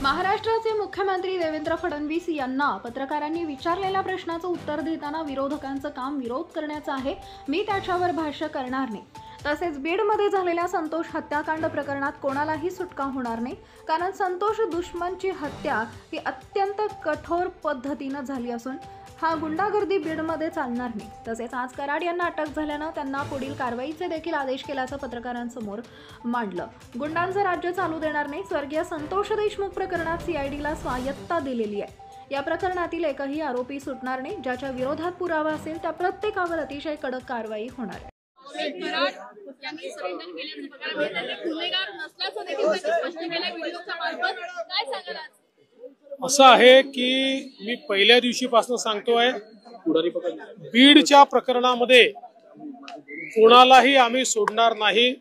महाराष्ट्राचे मुख्यमंत्री देवेंद्र फडणवीस यांना पत्रकारांनी विचारलेल्या प्रश्नाचं उत्तर देताना विरोधकांचं काम विरोध करण्याचं आहे, मी त्याच्यावर भाष्य करणार नाही। तसेच बीडमध्ये झालेल्या संतोष हत्याकांड प्रकरणात कोणालाही सुटका होणार नाही, कारण संतोष दुश्मनची हत्या ही अत्यंत कठोर पद्धतीने झाली असून हा गुंडागर्दी बीडमध्ये चालणार नाही। तसेच आज कराड यांना अटक झाल्यानं त्यांना पुढील कारवाईचे देखील आदेश केल्याचं पत्रकारांसमोर मांडलं। गुंडांचं राज्य चालू देणार नाही। स्वर्गीय संतोष देशमुख प्रकरणात सीआयडीला स्वायत्तता दिलेली आहे। या प्रकरणातील एकही आरोपी सुटणार नाही। ज्याच्या विरोधात पुरावा असेल त्या प्रत्येकावर अतिशय कडक कारवाई होणार आहे। असं आहे की मी पहिल्या दिवशीपासून सांगतोय, बीडच्या प्रकरणामध्ये कोणालाही आम्ही सोडणार नाही।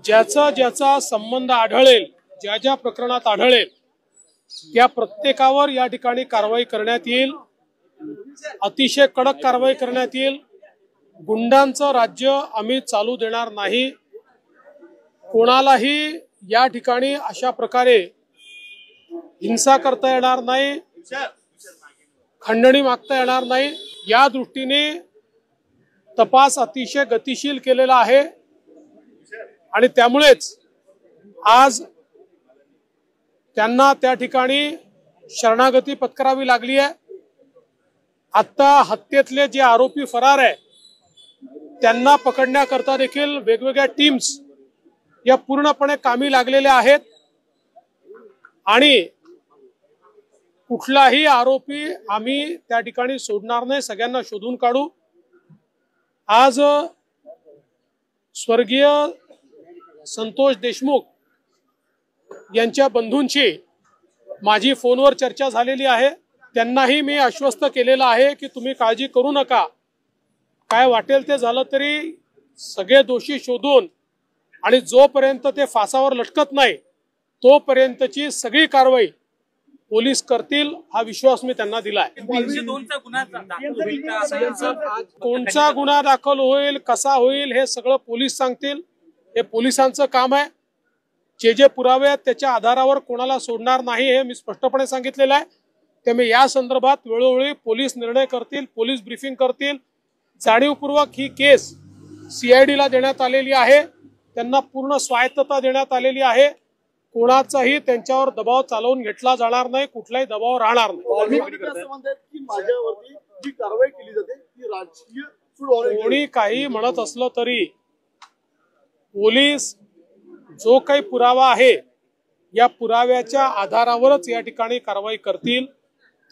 ज्याचा संबंध आढळेल, ज्या प्रकरणात आढळेल त्या प्रत्येकावर या ठिकाणी कारवाई करण्यात येईल, अतिशय कडक कारवाई करण्यात येईल। गुंडांचं राज्य आम्ही चालू देणार नाही। कोणालाही या ठिकाणी अशा प्रकारे हिंसा करता येणार नाही, खंडणी मागता येणार नाही। या दृष्टीने तपास अतिशय गतिशील केलेला आहे आणि त्यामुळेच आज त्यांना त्या ठिकाणी शरणागती पत्करावी लागली आहे। आता हत्येतले जे आरोपी फरार आहे त्यांना पकडण्याकरता देखील वेगवेगळ्या टीम्स या पूर्णपणे कामी लागलेल्या आहेत आणि कुठलाही आरोपी आम्ही त्या ठिकाणी सोडणार नाही, सगळ्यांना शोधून काढू। आज स्वर्गीय संतोष देशमुख यांच्या बंधूंची माझी फोनवर चर्चा झालेली आहे। त्यांनाही मी आश्वस्त केलेलं आहे की तुम्ही काळजी करू नका, काय वाटेल ते झालं तरी सगळे दोषी शोधून आणि जोपर्यंत ते फासावर लटकत नाही तोपर्यंतची सगळी कारवाई पोलीस करतील, हा विश्वास मी त्यांना दिलाय। कोणचा गुन्हा दाखल होईल, कसा होईल हे सगळं पोलीस सांगतील, हे पोलिसांचं काम आहे। जे पुरावे आहेत त्याच्या आधारावर कोणाला सोडणार नाही हे मी स्पष्टपणे सांगितलेलं आहे। त्यामुळे या संदर्भात वेळोवेळी पोलीस निर्णय करतील, पोलीस ब्रीफिंग करतील। जाणीवपूर्वक ही केस सीआयडीला देण्यात आलेली आहे, त्यांना पूर्ण स्वायत्तता देण्यात आलेली आहे। कोणाचाही त्यांच्यावर दबाव चालवून घेतला जाणार नाही, कुठलाही दबाव राहणार नाही। कोणी काही म्हणत असलं तरी पोलीस जो काही पुरावा आहे या पुराव्याच्या आधारावरच या ठिकाणी कारवाई करतील।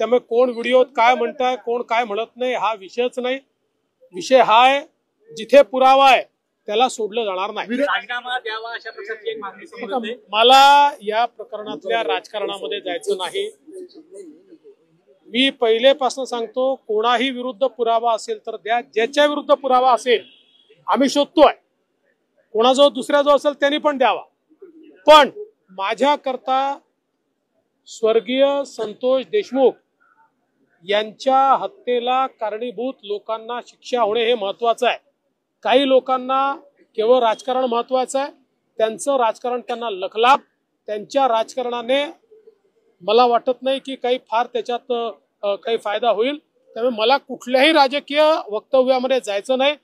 त्यामुळे कोण व्हिडिओत काय म्हणताय, कोण काय म्हणत नाही हा विषयच नाही। विषय हा आहे जिथे पुरावा आहे त्याला सोडलं जाणार नाही। मला या प्रकरणातल्या राजकारणामध्ये जायचं नाही। मी पहिलेपासून सांगतो, कोणाही विरुद्ध पुरावा असेल तर द्या, ज्याच्या विरुद्ध पुरावा असेल आम्ही शोधतोय, कोणाजवळ दुसऱ्याजवळ असेल त्यांनी पण द्यावा। पण माझ्याकरता स्वर्गीय संतोष देशमुख यांच्या हत्येला कारणीभूत लोकांना शिक्षा होणे हे महत्वाचं आहे। काही लोकांना केवळ राजकारण महत्वाचं आहे, त्यांचं राजकारण त्यांना लखलाभ, त्यांच्या राजकारणाने मला वाटत नाही की काही फार त्याच्यात काही फायदा होईल। त्यामुळे मला कुठल्याही राजकीय वक्तव्यामध्ये जायचं नाही,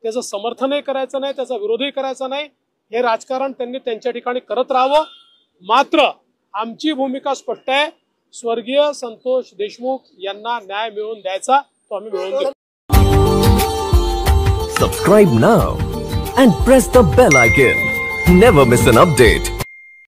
त्याचं समर्थनही करायचं नाही, त्याचा विरोधही करायचा नाही। हे राजकारण त्यांनी त्यांच्या ठिकाणी करत राहावं। मात्र आमची भूमिका स्पष्ट आहे, स्वर्गीय संतोष देशमुख यांना न्याय मिळवून द्यायचा, तो आम्ही मिळवून देऊ। Subscribe now and press the bell icon. Never miss an update.